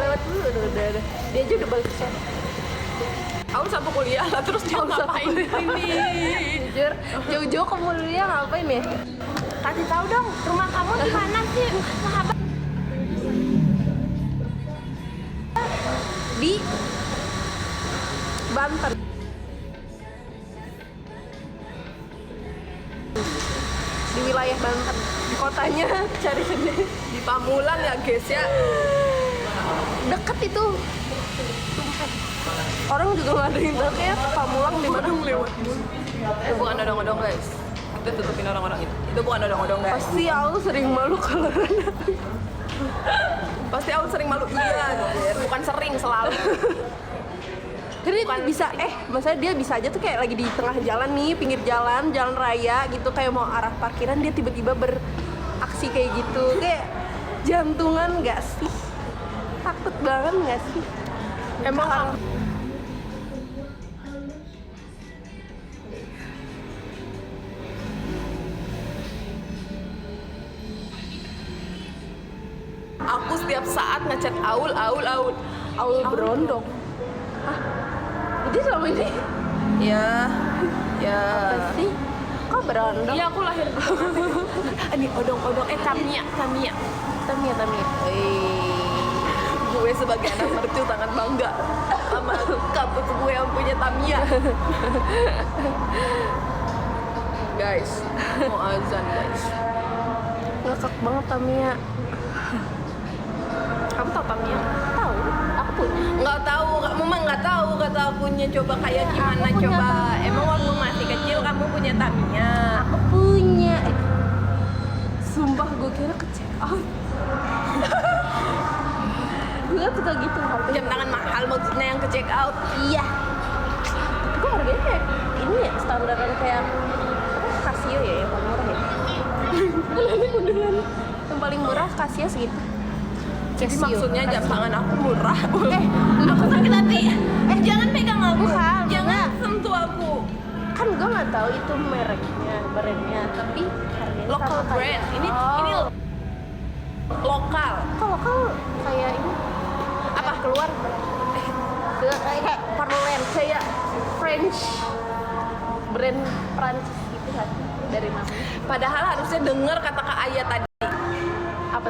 lewat dulu udah. Dia aja udah balik ke sana. Aku sampai kuliah lah, terus dia ngapain ini? Jujur, jauh-jauh ke kuliah ngapain ya? Kasih tahu dong, rumah kamu di mana sih, sahabat? Di Banten. Di wilayah Banten. Di kotanya cari sendiri. Di Pamulan ya guys ya. Deket itu. Sumpah. Orang juga nggak ada yang tahu kayak Pamulang di mana. Itu bukan odong-odong guys. Kita tutupin orang-orang itu. Itu bukan odong-odong guys. Pasti aku sering malu kalau renang. Pasti aku sering malu iya, bukan sering selalu. Jadi bisa, maksudnya dia bisa aja tuh kayak lagi di tengah jalan nih, pinggir jalan raya gitu, kayak mau arah parkiran, dia tiba-tiba beraksi kayak gitu. Kayak jantungan nggak sih? Takut banget nggak sih? Emang aku setiap saat ngechat Aul Berondong. Hah? Jadi selama ini? ya Apa sih? Kok berondong? iya aku lahir ini odong-odong Tamiya Tamiya. gue sebagai anak mercu sangat bangga sama kampus gue yang punya Tamiya. Guys, mau azan guys. Ngakak banget Tamiya. Kamu tahu Tamiya? Tahu? Aku punya. Nggak tahu, kamu mah nggak tahu kata akunya. Coba kayak gimana aku punya coba. Tamiya. Emang waktu masih kecil kamu punya Tamiya? Aku punya. Sumpah gue kira ke check out. Gue suka gitu harganya. Jam tangan mahal maksudnya yang ke check out. Iya. Tapi kok harganya kayak ini ya, standaran kayak Casio ya yang paling murah ya. Ini beneran yang paling murah Casio segitu. Jadi Casio. maksudnya jam tangan aku murah. Aku sakit hati. Jangan pegang aku. Bukan, Jangan sentuh aku. kan gue nggak tahu itu mereknya, brandnya, tapi harganya Local sama brand. kayak- Ini lokal. Kalau kayak ini apa keluar kayak Parloen kayak French brand Prancis gitu kan dari namanya. Padahal harusnya denger kata Kak Ayah tadi. Apa?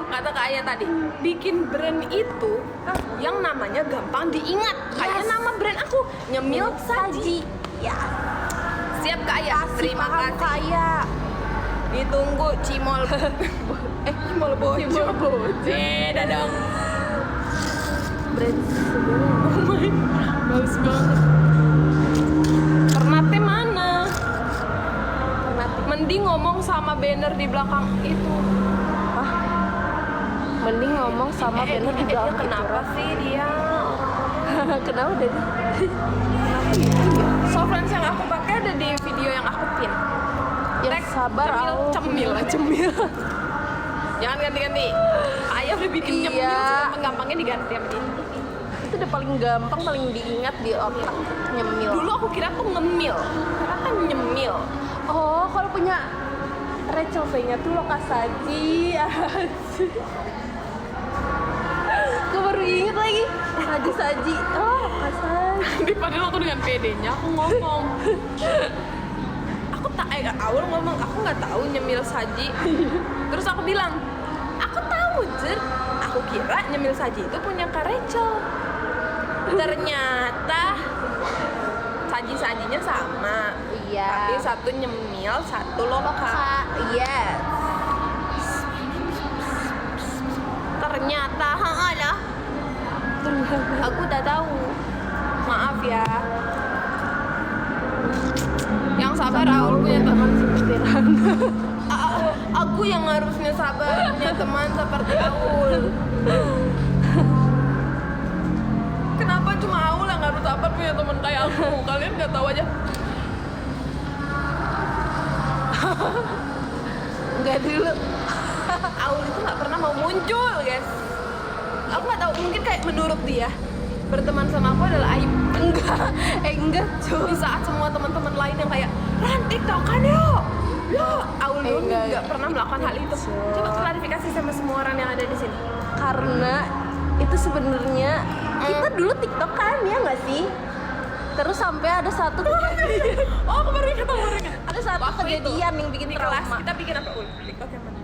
Kata Kak Ayah tadi, bikin brand itu yang namanya gampang diingat. Kayak nama brand aku, Nyemil Saji. Ya, Siap Kak Ayah, terima kasih. Kayak Ditunggu Cimol. Cimol Bojo. Beda dong. brand sebenarnya. Bagus banget. Ternate mana? Mending ngomong sama banner di belakang itu. Mending ngomong sama banner di belakang itu, Kenapa Ra. sih dia? Kenapa deh? Softlands yang aku pakai ada di video yang aku pin. Ya Tek, sabar, cemil. Jangan ganti-ganti. Ayah udah bikin Iya. nyemil, gampang-gampangnya diganti sama ini. Itu udah paling gampang, paling diingat di otak. Nyemil. Dulu aku kira tuh ngemil, karena kan nyemil. Oh, kalau punya Rachel V-nya tuh Lokasaji. Gue baru inget lagi. Saji. Oh, Lokasaji. Tapi padahal aku dengan PD-nya aku ngomong. Awal ngomong, aku nggak tahu nyemil saji. Terus aku bilang, aku tahu Jer. Aku kira nyemil saji itu punya Kak Rachel. Ternyata saji-sajinya sama. Iya. Tapi satu nyemil, satu lokal. Yes. Ternyata lah. Aku udah tahu. Maaf ya. Yang sabar Aul punya teman seperti Rana. Aku yang harusnya sabar punya teman seperti Aul. Kenapa cuma Aul yang harus sabar punya teman kayak aku? Kalian nggak tahu aja. Enggak dulu. Aul itu nggak pernah mau muncul, guys. Aku nggak tahu, mungkin kayak menurut dia berteman sama aku adalah aib. Enggak cuy. Di saat semua teman-teman lain yang kayak Ran TikTokan yuk, Aul dulu Enggak. nggak pernah melakukan hal itu. Coba klarifikasi sama semua orang yang ada di sini. Karena itu sebenarnya kita dulu tiktokan ya nggak sih? Terus sampai ada satu Oh, aku baru ingat. ada satu Waktu itu, kejadian yang bikin di kelas trauma. kita bikin apa? TikTok yang mana?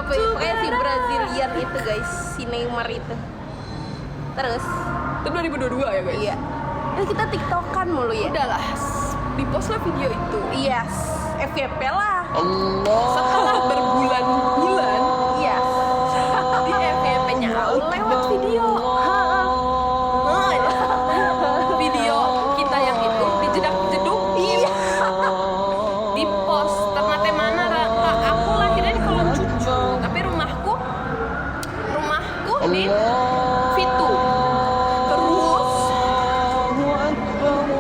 Pokoknya si Brazilian itu guys, si Neymar itu. Terus, Itu 2022 ya guys? iya. Terus kita tiktokan mulu ya. Udahlah, di post lah video itu. Iya, FYP lah. Setelah berbulan-bulan Iya. di FYP-nya Aul lewat video. Video kita yang itu dijedak-jeduk. Iya. Di post ternate mana aku lahirnya di Kolon Cucu, tapi rumahku di Fitu. Terus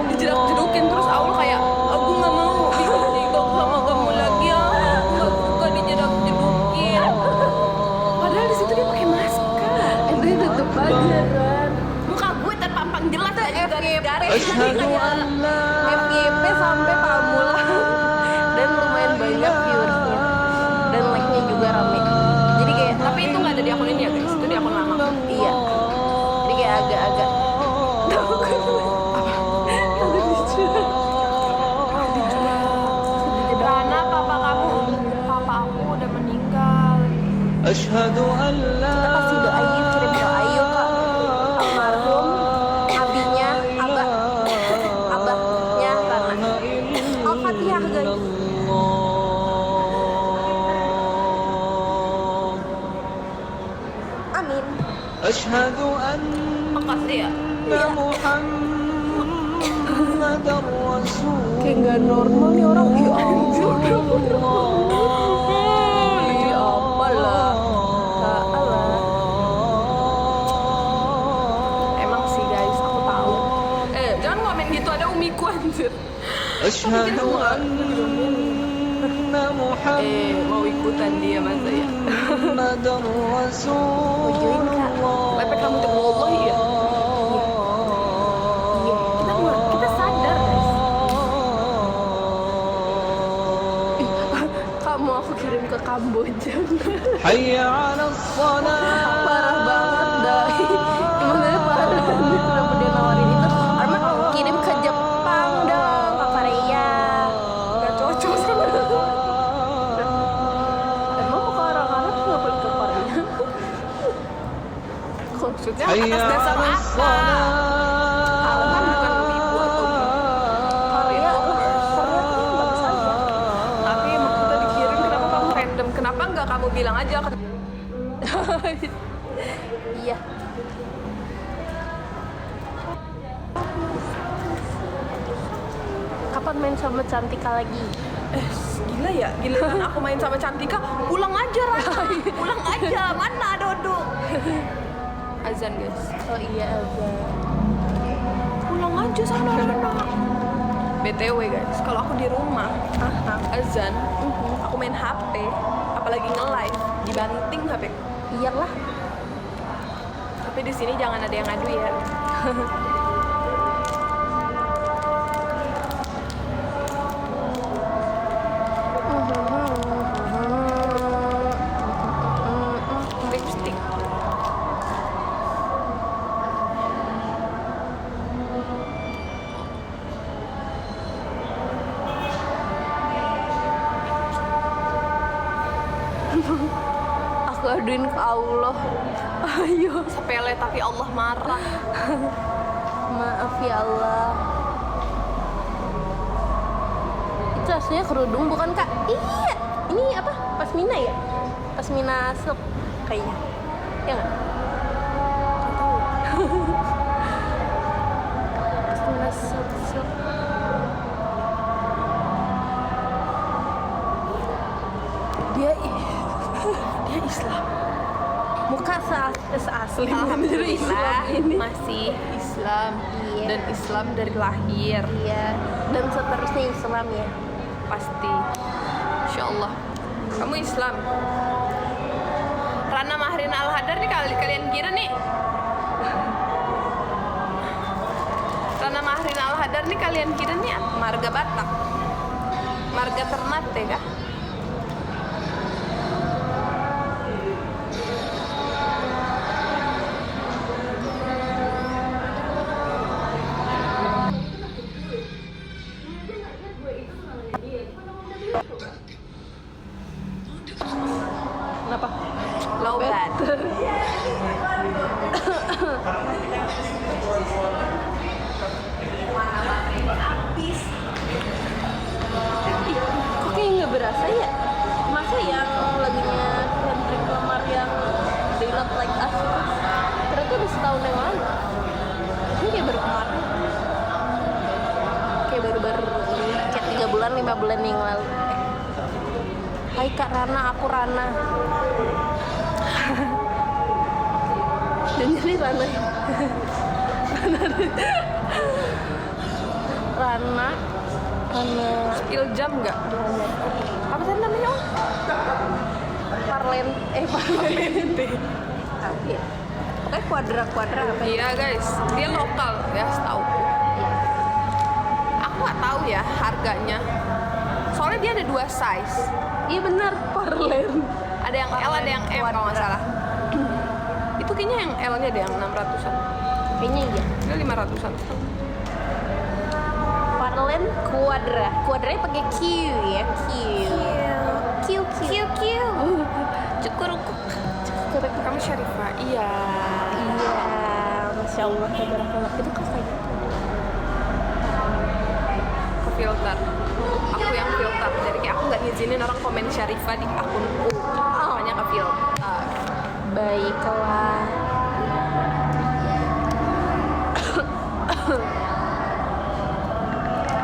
dijedak-jedukin terus Aul kayak aku nggak mau digok sama kamu lagi ya, nggak suka dijedak-jedukin. Padahal di situ dia pakai masker. Itu tutup aja kan. Muka gue terpampang jelas ya juga garis FYP sampai pamulang dan lumayan banyak viewersnya dan like-nya juga rame. Jadi kayak tapi itu nggak ada di akun ini ya guys, itu di akun lama. iya. Jadi kayak agak-agak Rana, papa aku udah meninggal. أشهد أن لا kita kasih doa yuk, kirim doa yuk ke almarhum abinya abahnya Rana. Al-Fatihah guys. Amin. أشهد أن Makasih ya. محمدا رسول Kayak nggak normal nih orang. Ya ampun. Ya apalah. Emang sih guys, aku tahu. Jangan komen gitu, ada umiku anjir. أشهد أن Mau ikutan dia masa ya. محمدا رسول Join kak. Lepek kamu tuh Allah ya. Kita sadar guys. Kamu aku kirim ke Kamboja. حي على الصلاة Parah banget dah. Gimana parah? Kenapa dia nawarin itu? Arman kirim ke Jepang dong, ke Korea. Gak cocok sama. Emang mau ke orang-orang kenapa ke Korea? Maksudnya حي atas dasar على apa? Kalau kan bukan ibu atau Korea, Korea tuh bagus aja. tapi emang kita dikirim, kenapa kamu random? Kenapa nggak kamu bilang aja ke Iya. Kapan main sama Cantika lagi? gila ya, giliran aku main sama Cantika, pulang aja Rana, pulang aja, mana Dodo? Azan guys, Oh iya aja. pulang aja sana Rana. BTW guys, kalau aku di rumah, azan, aku main HP, apalagi nge-live, dibanting HP. Iyalah. Tapi di sini jangan ada yang ngadu ya. Lipstick. Aku aduin ke Allah. Ayo. Sepele tapi Allah marah. Maaf ya Allah. Itu aslinya kerudung bukan kak? Iya. Ini apa? Pasmina ya? Pasmina silk kayaknya. Ya nggak? Pasmina silk. Dia Islam. Muka seasli Alhamdulillah ini. masih Islam. Iya. Dan Islam dari lahir Iya. Dan seterusnya Islam ya. pasti. Insya Allah. Kamu Islam. Rana Mahrin Al-Hadar nih kalian kira nih. Rana Mahrin Al-Hadar nih kalian kira nih marga Batak. Marga Ternate kah? Kenapa? Low bad. Kok kayak nggak berasa ya? Masa yang lagunya Kendrick Lamar yang They Not Like Us itu ternyata udah setahun yang lalu. Ini kayak baru kemarin. Kayak baru-baru ini, kayak 3 bulan, 5 bulan yang lalu. Hai Kak Rana, aku Rana. Dan jadi Rana. Rana. Skill jam nggak? Apa tadi namanya Om? Parlente. Tapi ya. Pokoknya kuadra apa ya? Iya guys, dia lokal ya setahu. Aku nggak tahu ya harganya. Soalnya dia ada 2 size. Iya benar, parlente. Ada yang L, ada yang M kalau nggak salah. Itu kayaknya yang L-nya ada yang 600-an. Kayaknya iya. Ini 500-an. Parlente kuadra. Kuadranya pakai Q ya, Q. Cukurukuk. Kamu Syarifah? Iya. Iya, Masya Allah, tabarakallah. Itu kayak gitu. Ke filter. Aku yang filter. Jadi kayak aku nggak ngizinin orang komen Syarifah di akunku. Makanya ke filter. Baiklah.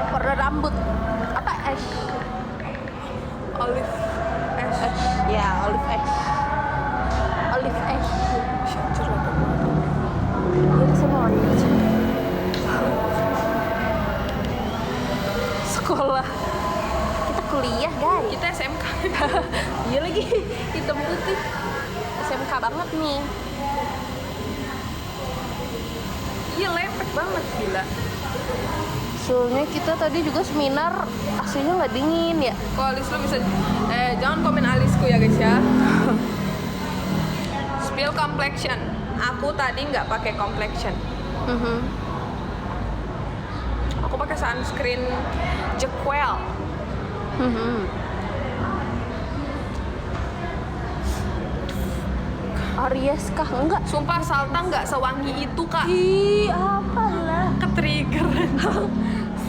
Warna rambut apa ash? Olive ash. Ya, olive ash. Olive ash. Syacur lah. Iya, semua warna ash. Sekolah. Kita kuliah, guys. Kita SMK. Iya lagi, hitam putih. SMK banget nih. Iya lepek banget gila. Soalnya kita tadi juga seminar aslinya nggak dingin ya. Kok alis lu bisa jangan komen alisku ya guys ya. Spill complexion. Aku tadi nggak pakai complexion. Aku pakai sunscreen Jequel. Aries kah? Enggak. Sumpah Salta nggak sewangi itu kak. Ih, apalah. Ketrigger.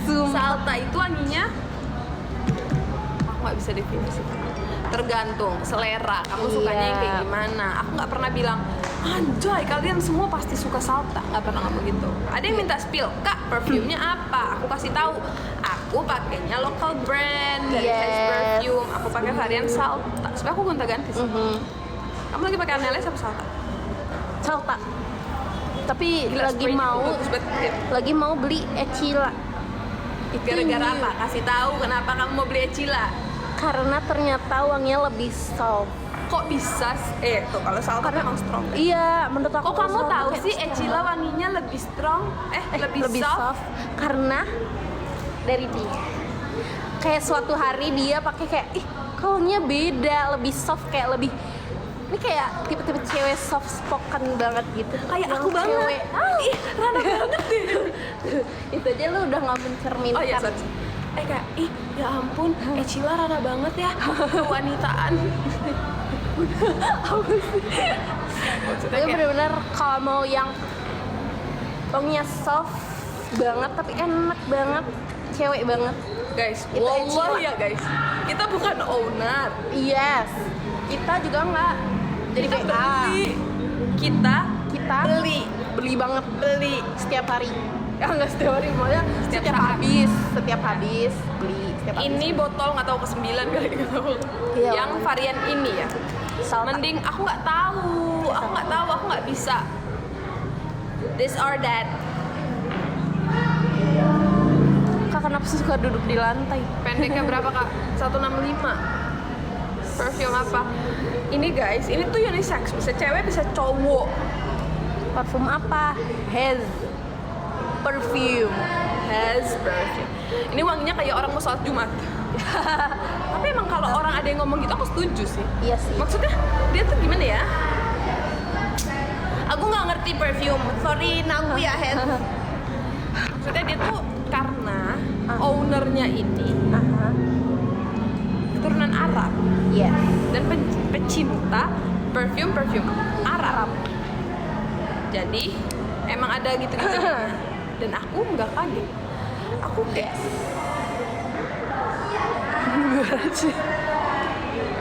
Sumpah. Salta itu wanginya aku nggak bisa definisi. Tergantung selera. Kamu sukanya yang kayak gimana? Aku nggak pernah bilang anjay kalian semua pasti suka Salta. Nggak pernah ngomong gitu. Ada yang minta spill, kak perfumenya apa? Aku kasih tahu. Aku pakainya local brand dari Haze Perfume. Aku pakai varian Salta. Supaya aku gonta-ganti sih. Kamu lagi pakai Annelis apa Salta? Salta. Tapi Gila, lagi spraynya mau bagus banget. lagi mau beli Ecila. Gara-gara apa? Kasih tahu kenapa kamu mau beli Ecila. Karena ternyata wanginya lebih soft. Kok bisa? Tuh kalau Salta memang strong. Iya, menurut aku. Kok kamu Salta tahu kayak sih strong Ecila banget. wanginya lebih strong? Lebih soft? Karena dari dia. Kayak suatu hari dia pakai kayak wanginya beda, lebih soft, kayak lebih ini kayak tipe-tipe cewek soft spoken banget gitu. Kayak Yang aku banget. cewek, Ih, Rana banget deh. itu aja lu udah nggak mencerminkan. Oh iya, sorry. Kayak, ya ampun, Ecila Rana banget ya, kewanitaan. Maksudnya Tapi kayak, bener-bener kalau mau yang wanginya soft banget tapi enak banget, cewek banget. guys, Itu wallah Ecila. ya guys, kita bukan owner. Yes, kita juga nggak jadi Kita BA. beli. Kita beli banget, beli setiap hari. Ya nggak setiap hari, maksudnya Setiap setiap saat. habis beli setiap habis. Ini botol nggak tahu ke-9 kali gitu. Iya. Yang varian ini ya. Salta. Mending aku nggak tahu, aku nggak bisa. This or that. Kak kenapa sih suka duduk di lantai? Pendeknya berapa kak? 165. Perfume apa? Ini guys, ini tuh unisex, bisa cewek bisa cowok. Parfum apa? Haze Perfume. Haze perfume. Ini wanginya kayak orang mau sholat Jumat. Tapi emang kalau orang ada yang ngomong gitu aku setuju sih. Iya sih. Maksudnya dia tuh gimana ya? Aku nggak ngerti perfume. Sorry, nanggu ya, Hen. Maksudnya dia tuh karena ownernya ini keturunan Arab Iya. dan pecinta perfume Arab. Jadi emang ada gitu-gitu. Dan aku nggak kaget. Aku kayak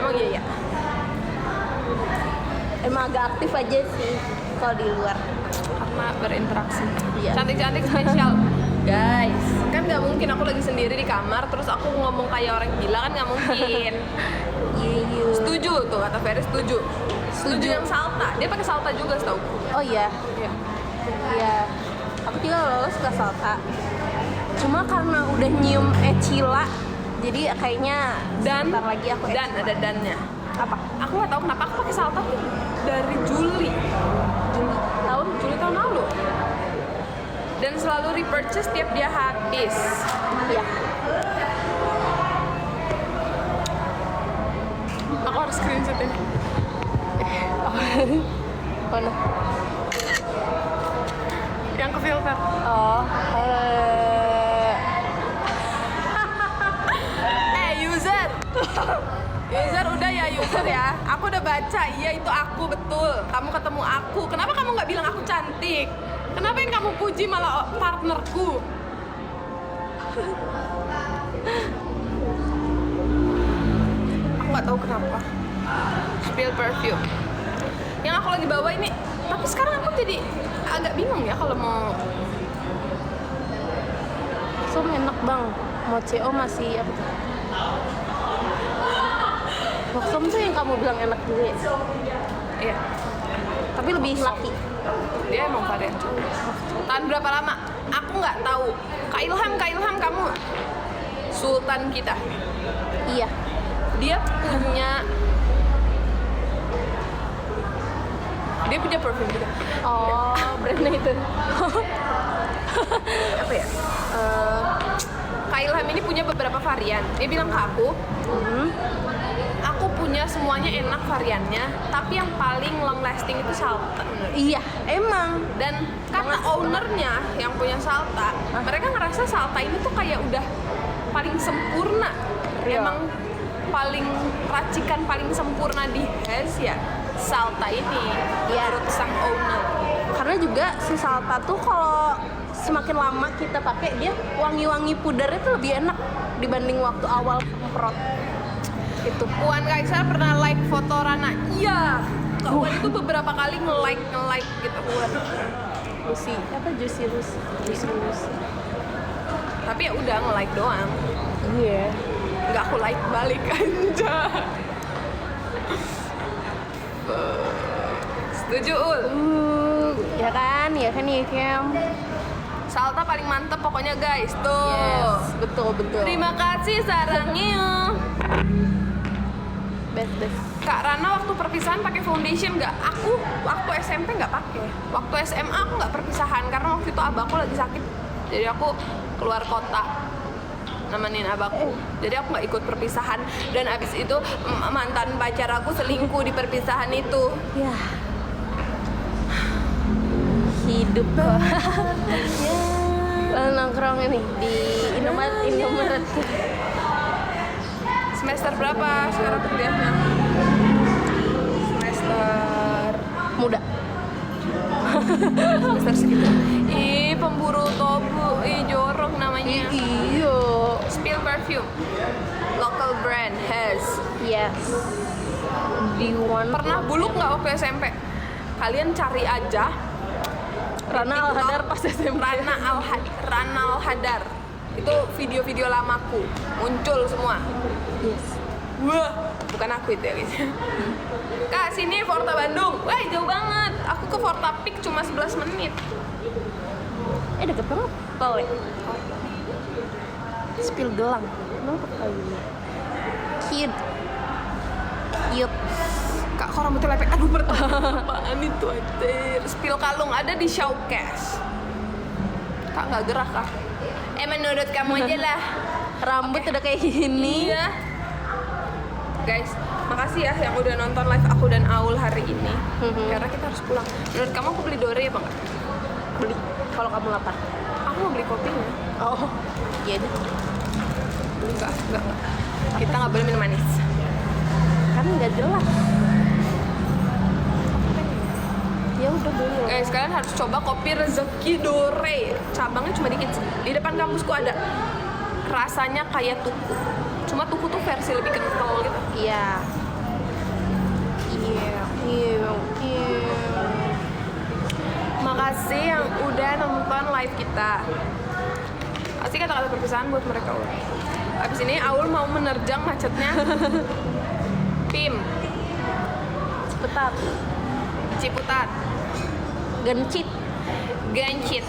emang iya ya. Emang agak aktif aja sih kalau di luar. Karena berinteraksi. Iya. Cantik-cantik spesial. Guys, kan nggak mungkin aku lagi sendiri di kamar terus aku ngomong kayak orang gila, kan nggak mungkin. Iya. Setuju tuh kata Ferry, setuju. Setuju yang salta. Dia pakai salta juga setahu. Oh iya. Iya. Iya. Aku juga lolos suka salta. Cuma karena udah nyium Ecila, jadi kayaknya Dan sebentar lagi aku dan ada dannya. apa? Aku nggak tahu kenapa aku pakai salta tuh dari Juli tahun lalu. Dan selalu repurchase tiap dia habis. Iya. Aku harus screenshot ini. Mana? Yang ke filter. Oh. User. User udah ya user ya. Aku udah baca, iya itu aku betul. Kamu ketemu aku. Kenapa kamu nggak bilang aku cantik? Kenapa yang kamu puji malah partnerku? Aku nggak tahu kenapa. Spill perfume. Yang aku lagi bawa ini. Tapi sekarang aku jadi agak bingung ya kalau mau. Som enak bang. Mocheo masih apa tuh? Moxom tuh yang kamu bilang enak juga ya? Iya. Tapi lebih laki. Dia emang varian. Tahan berapa lama? Aku nggak tahu. Kak Ilham kamu sultan kita. Iya. Dia punya perfume juga. Oh, brandnya itu. Apa ya? Kak Ilham ini punya beberapa varian. Dia bilang ke aku, aku punya semuanya enak variannya, tapi yang paling long lasting itu salta. Iya, emang. Dan kata ownernya yang punya salta, mereka ngerasa salta ini tuh kayak udah paling sempurna. Iya. Emang paling racikan paling sempurna di Hess ya salta ini. Iya. Menurut sang owner. Karena juga si salta tuh kalau semakin lama kita pakai dia wangi-wangi pudernya tuh lebih enak dibanding waktu awal semprot. Itu. Puan Kaisar pernah like foto Rana. Iya. Kak Puan itu beberapa kali nge-like gitu Puan. Lucy, apa Juicy Lucy? Tapi ya udah nge-like doang. Iya. Nggak aku like balik aja. Setuju Ul? Ya kan ya Kem. Salta paling mantep pokoknya guys. Tuh. Yes, betul. Terima kasih sarangnya. Best. Kak Rana waktu perpisahan pakai foundation nggak? Aku waktu SMP nggak pakai. Waktu SMA aku nggak perpisahan karena waktu itu abahku lagi sakit. Jadi aku keluar kota nemenin abahku. Jadi aku nggak ikut perpisahan. Dan abis itu mantan pacar aku selingkuh di perpisahan itu. Ya. Hidup nongkrong ini di Indomaret. Semester berapa sekarang kuliahnya? Semester Muda. semester segitu. Ih, pemburu tobu, jorok namanya. Iya. Spill perfume. Local brand Hess. Yes. Pernah buluk nggak waktu SMP? Kalian cari aja. Rana Al-Hadar pas SMP. Rana Al-Hadar. Itu video-video lamaku muncul semua. Yes. Wah, bukan aku itu ya guys. Kak, sini Forta Bandung. Wah, jauh banget. Aku ke Forta Peak cuma 11 menit. Deket banget. Tol ya? Spill gelang. Kenapa kali? Cute. Kak, kok rambutnya lepek? Aduh, apaan itu anjir. Spill kalung ada di Showcase. Kak, nggak gerak kak. menurut kamu aja lah. Rambut udah kayak gini. Iya. Guys, makasih ya yang udah nonton live aku dan Aul hari ini. Karena kita harus pulang. Menurut kamu aku beli dore apa enggak? Beli kalau kamu lapar. Aku mau beli kopinya. Oh, iya deh. Beli enggak. Kita nggak boleh minum manis. Kan nggak jelas. Ya udah beli. Guys, kalian harus coba kopi Rezeki Dore. Cabangnya cuma dikit. Di depan kampusku ada. Rasanya kayak tuku. Cuma tuku tuh versi lebih kental gitu. Iya. Iya. Makasih yang udah nonton live kita. Pasti kata-kata perpisahan buat mereka. Abis ini Aul mau menerjang macetnya. Pim, Ciputat. Ciputat, Gencit. Gancit.